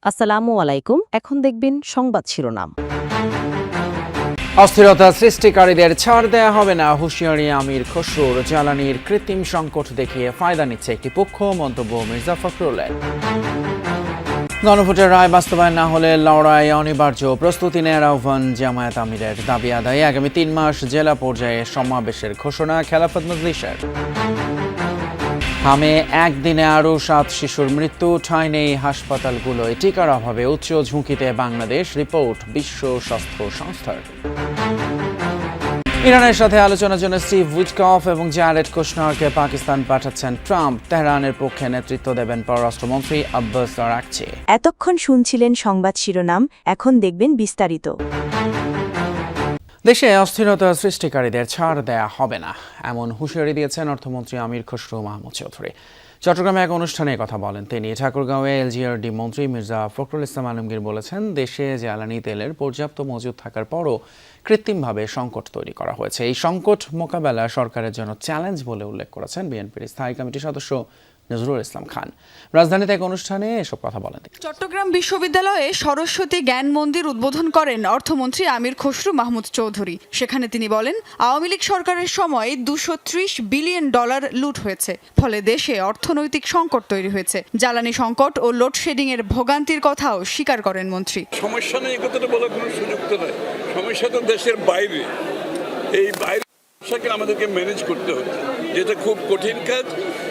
আসসালামু আলাইকুম। এখন দেখবেন সংবাদ শিরোনাম। অস্থিরতা সৃষ্টিকারীদের ছাড় দেয়া হবে না, হুঁশিয়ারি আমির খসরুর। জ্বালানির কৃত্রিম সংকট দেখিয়ে ফায়দা নিচ্ছে একটি পক্ষ, মন্তব্য মির্জা ফখরুলের। গণভোটের রায় বাস্তবায়ন না হলে লড়াই অনিবার্য, প্রস্তুতি নেয়ার আহ্বান জামায়াত আমিরের। দাবি আদায়ে আগামী 3 মাস জেলা পর্যায়ে সমাবেশের ঘোষণা খেলাফত মজলিসের। হামে একদিনে আরও 7 শিশুর মৃত্যু, ঠাঁই নেই হাসপাতালগুলোয়। টিকার অভাবে উচ্চ ঝুঁকিতে বাংলাদেশ, রিপোর্ট বিশ্ব স্বাস্থ্য সংস্থার। ইরানের সাথে আলোচনার জন্য স্টিভ উইটকফ এবং জ্যারেড কুশনারকে পাকিস্তান পাঠাচ্ছেন ট্রাম্প। তেহরানের পক্ষে নেতৃত্ব দেবেন পররাষ্ট্রমন্ত্রী আব্বাস আরাকচি। এতক্ষণ শুনছিলেন সংবাদ শিরোনাম, এখন দেখবেন বিস্তারিত। দেশে অস্থিরতা সৃষ্টিকারীদের ছাড় দেয়া হবে না, এমন হুঁশিয়ারি দিয়েছেন অর্থমন্ত্রী আমির খসরু মাহমুদ চৌধুরী। চট্টগ্রামে এক অনুষ্ঠানে কথা বলেন তিনি। ঠাকুরগাঁওয়ে এলজিআরডি মন্ত্রী মির্জা ফখরুল ইসলাম আলমগীর বলেছেন, দেশে জ্বালানি তেলের পর্যাপ্ত মজুদ থাকার পরও কৃত্রিমভাবে সংকট তৈরি করা হয়েছে। এই সংকট মোকাবেলা সরকারের জন্য চ্যালেঞ্জ বলে উল্লেখ করেছেন বিএনপির স্থায়ী কমিটির সদস্য নজরুল ইসলাম খান। রাজধানীতে এক অনুষ্ঠানে এসব কথা বলেন। চট্টগ্রাম বিশ্ববিদ্যালয়ে সরস্বতী জ্ঞান মন্দির উদ্বোধন করেন অর্থমন্ত্রী আমির খসরু মাহমুদ চৌধুরী। সেখানে তিনি বলেন, আওয়ামী লীগ সরকারের সময় $230 বিলিয়ন লুট হয়েছে, ফলে দেশে অর্থনৈতিক সংকট তৈরি হয়েছে। জ্বালানি সংকট ও লোডশেডিং এর ভোগান্তির কথাও স্বীকার করেন মন্ত্রী। সমস্যা নেই কথাটা বলার কোনো সুযোগ তো নাই, সমস্যা তো দেশের বাইরে। এই বাইরে আমাদেরকে ম্যানেজ করতে হচ্ছে, যেটা খুব কঠিন কাজ।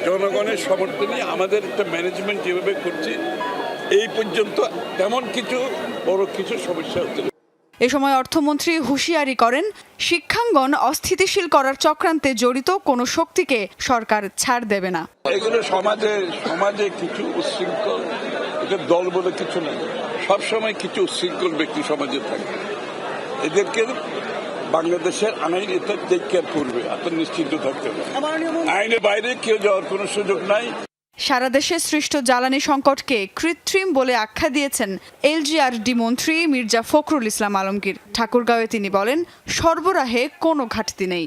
জনগণের সমর্থনে আমাদের একটা ম্যানেজমেন্ট যেভাবে করছি, এই পর্যন্ত তেমন কিছু বড় কিছু সমস্যা হচ্ছে। এ সময় অর্থমন্ত্রী হুঁশিয়ারি করেন, শিক্ষাঙ্গন অস্থিতিশীল করার চক্রান্তে জড়িত কোনো শক্তিকে সরকার ছাড় দেবে না। এগুলো সমাজে কিছু উচ্ছৃঙ্খল, এটা দল বলে কিছু নেই, সবসময় কিছু উচ্ছৃঙ্খল ব্যক্তি সমাজে থাকে। এদেরকে বাংলাদেশের আইন এটা টেক কেয়ার করবে, আপনার নিশ্চিন্ত থাকতে হবে। আইনের বাইরে কেউ যাওয়ার কোনো সুযোগ নাই। সারা দেশে সৃষ্ট জ্বালানি সংকটকে কৃত্রিম বলে আখ্যা দিয়েছেন এলজিআরডি মন্ত্রী মির্জা ফখরুল ইসলাম আলমগীর। ঠাকুরগাঁওয়ে তিনি বলেন, সরবরাহে কোনো ঘাটতি নেই।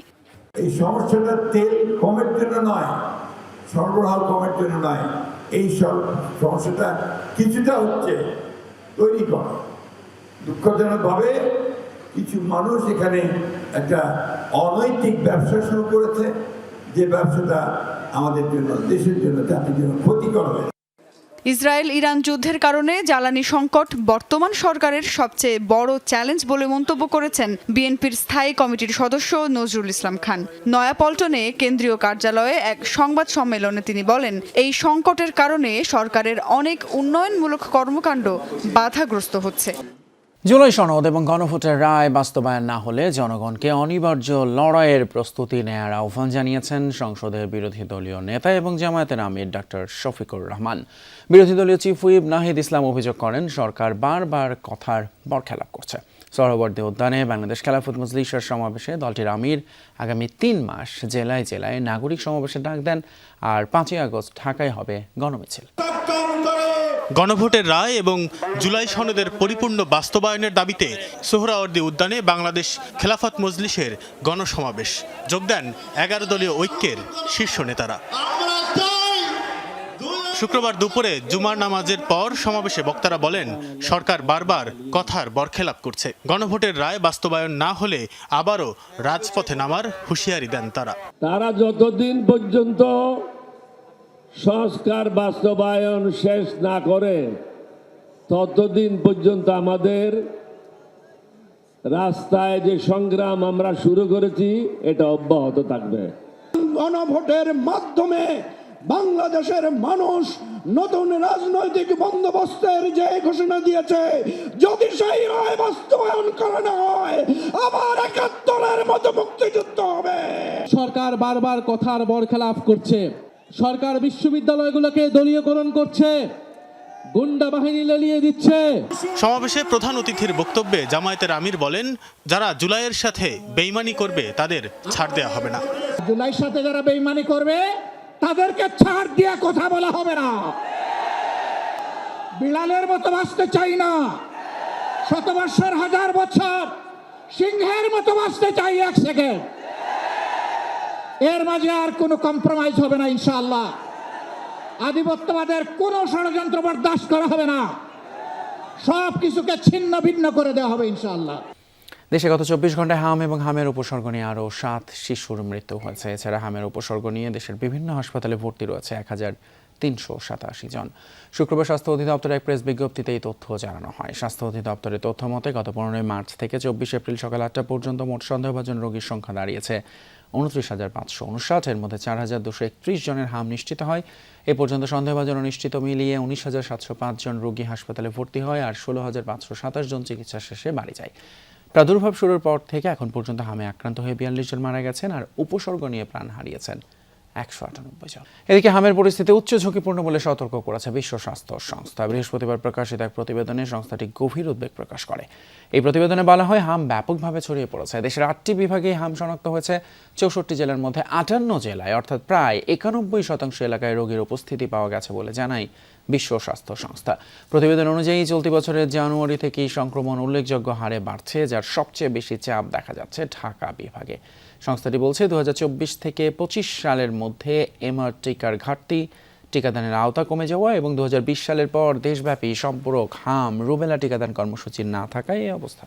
এই সমস্যাটা তেল কমের জন্য নয়, সরবরাহ কমের জন্য নয়, এই সব সমস্যাটা কিছুটা হচ্ছে তৈরি করা। দুঃখজনকভাবে কিছু মানুষ এখানে একটা অনৈতিক ব্যবসা শুরু করেছে, যে ব্যবসাটা আমাদের জন্য, দেশের জন্য, জাতির জন্য ক্ষতিকর হয়। ইসরায়েল ইরান যুদ্ধের কারণে জ্বালানি সংকট বর্তমান সরকারের সবচেয়ে বড় চ্যালেঞ্জ বলে মন্তব্য করেছেন বিএনপির স্থায়ী কমিটির সদস্য নজরুল ইসলাম খান। নয়াপল্টনে কেন্দ্রীয় কার্যালয়ে এক সংবাদ সম্মেলনে তিনি বলেন, এই সংকটের কারণে সরকারের অনেক উন্নয়নমূলক কর্মকাণ্ড বাধাগ্রস্ত হচ্ছে। জুলাই সনদ এবং গণভোটের রায় বাস্তবায়ন না হলে জনগণকে অনিবার্য লড়াইয়ের প্রস্তুতি নেয়ার আহ্বান জানিয়েছেন সংসদের বিরোধী দলীয় নেতা এবং জামায়াতের আমির ডক্টর শফিকুর রহমান। বিরোধী দলীয় চিফ হুইপ নাহিদ ইসলাম অভিযোগ করেন, সরকার বারবার কথার বরখেলাপ করছে। সোহরাওয়ার্দী উদ্যানে বাংলাদেশ খেলাফত মজলিসের সমাবেশে দলটির আমির আগামী 3 মাস জেলায় জেলায় নাগরিক সমাবেশের ডাক দেন, আর 5ই আগস্ট ঢাকায় হবে গণমিছিল। গণভোটের রায় এবং জুলাই সনদের পরিপূর্ণ বাস্তবায়নের দাবিতে সোহরাওয়ার্দী উদ্যানে বাংলাদেশ খেলাফত মজলিসের গণসমাবেশ। যোগ দেন 11 দলীয় ঐক্যের শীর্ষ নেতারা। শুক্রবার দুপুরে জুমার নামাজের পর সমাবেশে বক্তারা বলেন, সরকার বারবার কথার বরখেলাপ করছে। গণভোটের রায় বাস্তবায়ন না হলে আবারও রাজপথে নামার হুঁশিয়ারি দেন তারা। যতদিন পর্যন্ত সংস্কার বাস্তবায়ন শেষ না করে, ততদিন পর্যন্ত আমাদের রাস্তায় যে সংগ্রাম আমরা শুরু করেছি, এটা অব্যাহত থাকবে। গণভোটের মাধ্যমে বাংলাদেশের মানুষ নতুন রাজনৈতিক বন্দোবস্তের যে ঘোষণা দিয়েছে, যদি সেই রায় বাস্তবায়ন করা না হয়, আবার 71-এর মতো মুক্তিযুদ্ধ হবে। সরকার বারবার কথার বরখেলাপ করছে। সরকার বিশ্ববিদ্যালয়গুলোকে দলীয়করণ করছে, গুন্ডা বাহিনী লেলিয়ে দিচ্ছে। সমাবেশে প্রধান অতিথির বক্তব্যে জামায়াতের আমির বলেন, যারা জুলাইয়ের সাথে বেইমানি করবে তাদের ছাড় দেওয়া হবে না। জুলাইয়ের সাথে যারা বেইমানি করবে তাদেরকে ছাড় দিয়ে কথা বলা হবে না। বিড়ালের মতো বাঁচতে চাই না, 100 বছর 1000 বছর সিংহের মতো বাঁচতে চাই 1 সেকেন্ড। এর মাঝে আর কোনো কম্প্রোমাইজ হবে না ইনশাআল্লাহ। আধিপত্যবাদের কোনো ষড়যন্ত্র বরদাস্ত করা হবে না। সব কিছুকে ছিন্ন ভিন্ন করে দেওয়া হবে ইনশাআল্লাহ। দেশে গত 24 ঘন্টায় হাম এবং হামের উপসর্গ নিয়ে আরও 7 শিশুর মৃত্যু হয়েছে। এছাড়া হামের উপসর্গ নিয়ে দেশের বিভিন্ন হাসপাতালে ভর্তি রয়েছে 1387 জন। শুক্রবার স্বাস্থ্য অধিদপ্তরের এক প্রেস বিজ্ঞপ্তিতে এই তথ্য জানানো হয়। স্বাস্থ্য অধিদপ্তরের তথ্য মতে গত 15 মার্চ থেকে 24 এপ্রিল সকাল 8টা পর্যন্ত মোট সন্দেহভাজন রোগীর সংখ্যা দাঁড়িয়েছে 29,559। এর মধ্যে 4,231 জনের হাম নিশ্চিত হয়। এ পর্যন্ত সন্দেহভাজন ও নিশ্চিত মিলিয়ে 19,705 জন রোগী হাসপাতালে ভর্তি হয় আর 16,527 জন চিকিৎসা শেষে বাড়ি যায়। প্রাদুর্ভাব শুরুর পর থেকে এখন পর্যন্ত হামে আক্রান্ত হয়ে 42 জন মারা গেছেন আর উপসর্গ নিয়ে প্রাণ হারিয়েছেন 198 জন। এদিকে হামের পরিস্থিতি উচ্চ ঝুঁকিপূর্ণ বলে সতর্ক করেছে বিশ্ব স্বাস্থ্য সংস্থা। বৃহস্পতিবার প্রকাশিত এক প্রতিবেদনে সংস্থাটি গভীর উদ্বেগ প্রকাশ করে। এই প্রতিবেদনে বলা হয়, হাম ব্যাপকভাবে ছড়িয়ে পড়েছে। দেশের 8টি বিভাগে হাম শনাক্ত হয়েছে। 64 জেলার মধ্যে 58 জেলায় অর্থাৎ প্রায় 91% এলাকায় রোগীর উপস্থিতি পাওয়া গেছে বলে জানায় বিশ্ব স্বাস্থ্য সংস্থা। প্রতিবেদন অনুযায়ী চলতি বছরের জানুয়ারি থেকেই সংক্রমণ উল্লেখযোগ্য হারে বাড়ছে, যার সবচেয়ে বেশি চাপ দেখা যাচ্ছে ঢাকা বিভাগে। সংস্থাটি বলছে 2024 থেকে 25 সালের মধ্যে এমআর টিকার ঘাটতি, টিকাদানের আওতা কমে যাওয়া এবং 2020 সালের পর দেশব্যাপী সম্পূরক হাম রুবেলা টিকাদান কর্মসূচি না থাকায় এই অবস্থা।